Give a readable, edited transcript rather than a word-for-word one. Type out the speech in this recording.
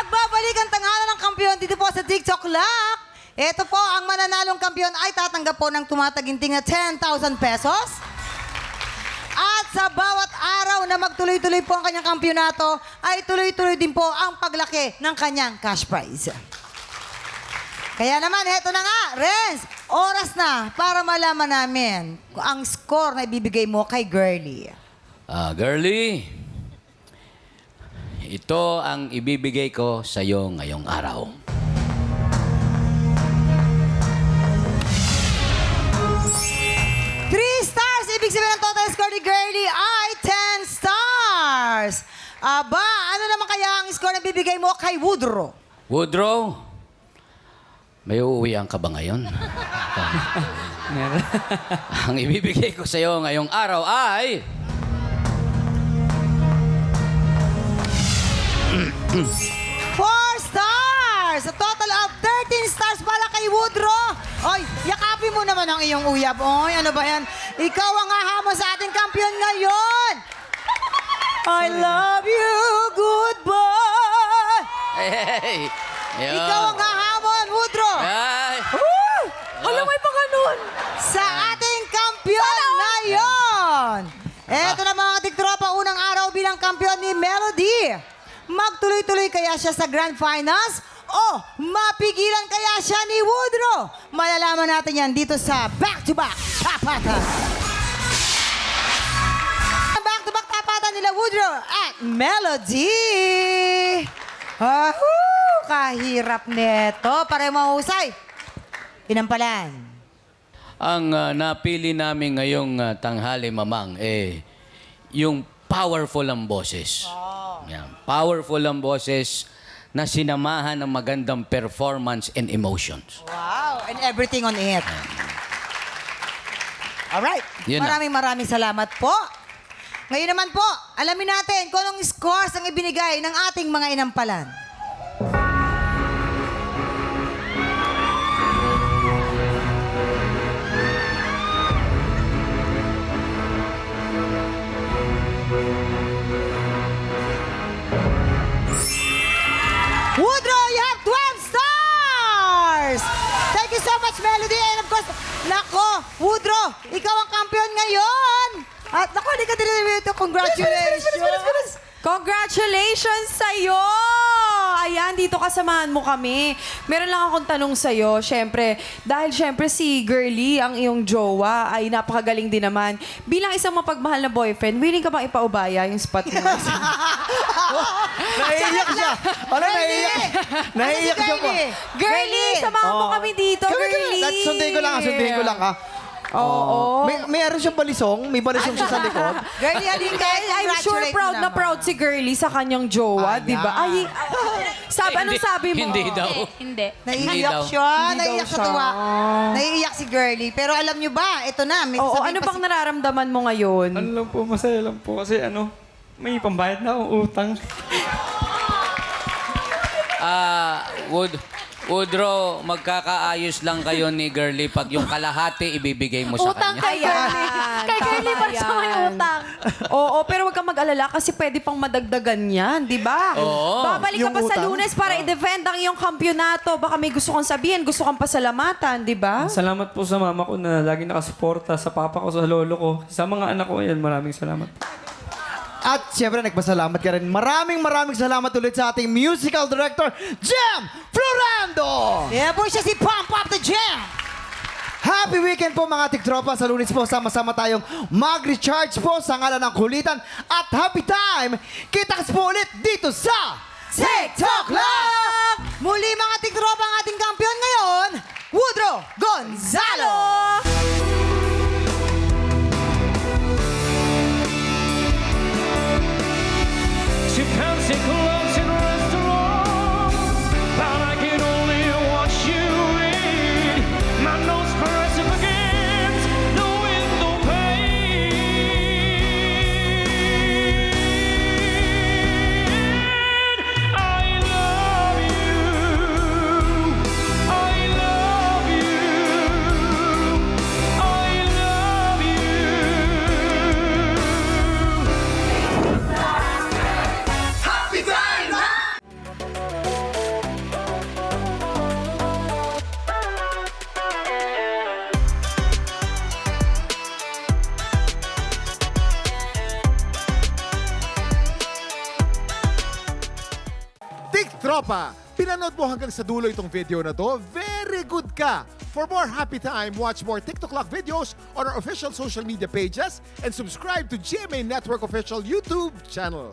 Nagbabalik ang tanghalan ng kampiyon dito po sa TikTok Lock. Ito po, ang mananalong kampiyon ay tatanggap po ng tumataginting na 10,000 pesos. At sa bawat araw na magtuloy-tuloy po ang kanyang kampyonato, ay tuloy-tuloy din po ang paglaki ng kanyang cash prize. Kaya naman, heto na nga, Renz, oras na para malaman namin ang score na ibibigay mo kay Girlie. Girlie, ito ang ibibigay ko sa iyo ngayong araw. Ibig sabihin ng total score ni Girlie ay 10 stars. Aba, ano naman kaya ang score na bibigay mo kay Woodrow? Woodrow, may uuwian ka ba ngayon? Ang ibibigay ko sa iyo ngayong araw ay... 4 stars! A total of 13 stars para kay Woodrow. Oy, yakapin mo naman ang iyong uyab. Oy, ano ba yan? Ikaw ang hahamo sa ating kampiyon ngayon. I love you, goodbye. Hey! Ikaw ang hahamon, Woodrow. Ay! Alam mo pa ganun. Sa ating kampiyon ngayon. Eto na mga tiktropa, unang araw bilang kampiyon ni Melody. Magtuloy-tuloy kaya siya sa Grand Finals? O mapigilan kaya siya ni Woodrow? Malalaman natin yan dito sa Back-to-Back Tapatan. Back-to-Back Tapatan nila Woodrow at Melody. Kahirap neto. Pareho mahusay. Pinampalan. Ang napili namin ngayong tanghali, Mamang, yung powerful ang boses. Yan. Powerful ang boses na sinamahan ng magandang performance and emotions. Wow, and everything on it. Alright, Yun na. maraming salamat po. Ngayon naman po, alamin natin kung anong scores ang ibinigay ng ating mga inampalan. Woodrow, you have 12 stars! Thank you so much, Melody. And of course, nako, Woodrow, ikaw ang kampiyon ngayon. At nako, hindi ka dito. Congratulations! Congratulations sa'yo! Ayan, dito kasamahan mo kami. Meron lang akong tanong sa'yo. Siyempre, dahil siyempre si Girlie, ang iyong jowa, ay napakagaling din naman. Bilang isang mapagmahal na boyfriend, willing ka bang ipaubaya yung spot mo? Naiiyak siya. Ano, naiiyak? Naiiyak siya po. Girlie, samahan mo kami dito, Girlie. Sundin ko lang ha. Oo. Meron siyang balisong. May balisong siya sa likod. Girlie, halika. I'm sure proud na proud si Girlie sa kanyang jowa, di ba? Ay, anong sabi mo? Hindi daw. Hindi. Naiiyak daw. siya. Naiiyak sa tuwa. Naiiyak si Girlie. Pero alam nyo ba, ito na. May Oo, sabihin ano pa bang nararamdaman mo ngayon? Ano lang po, masaya lang po. Kasi may pambayad na akong utang. Woodrow, magkakaayos lang kayo ni Girlie pag yung kalahati ibibigay mo sa Utang kanya. kay Girlie. Kay Girlie pa siya may utang. Oo, pero huwag kang mag-alala kasi pwede pang madagdagan yan, di ba? Oo. Babalik ka Yung pa sa utang? Lunes para i-defend ang iyong kampyonato. Baka may gusto kang sabihin, gusto kang pasalamatan, di ba? Salamat po sa mama ko na lagi nakasuporta, sa papa ko, sa lolo ko. Sa mga anak ko, yan, maraming salamat. At siyempre, nagpasalamat ka rin. Maraming salamat ulit sa ating musical director, Jem Florando! Yeah po siya si Pump Up the Jam. Happy weekend po mga tiktropa. Sa Lunes po, sama-sama tayong mag-recharge po sa ngalan ng kulitan. At happy time! Kita-kits po ulit dito sa TikTok Lock! Muli mga tiktropa ang ating kampiyon ngayon, Woodrow Gonzalo! She fancy clothes in restaurants, but I can only watch you eat. My nose pressing against the window pane. I love you. I love you. Tropa, pinanood mo hanggang sa dulo itong video na to? Very good ka! For more happy time, watch more TikTok Lock videos on our official social media pages and subscribe to GMA Network official YouTube channel.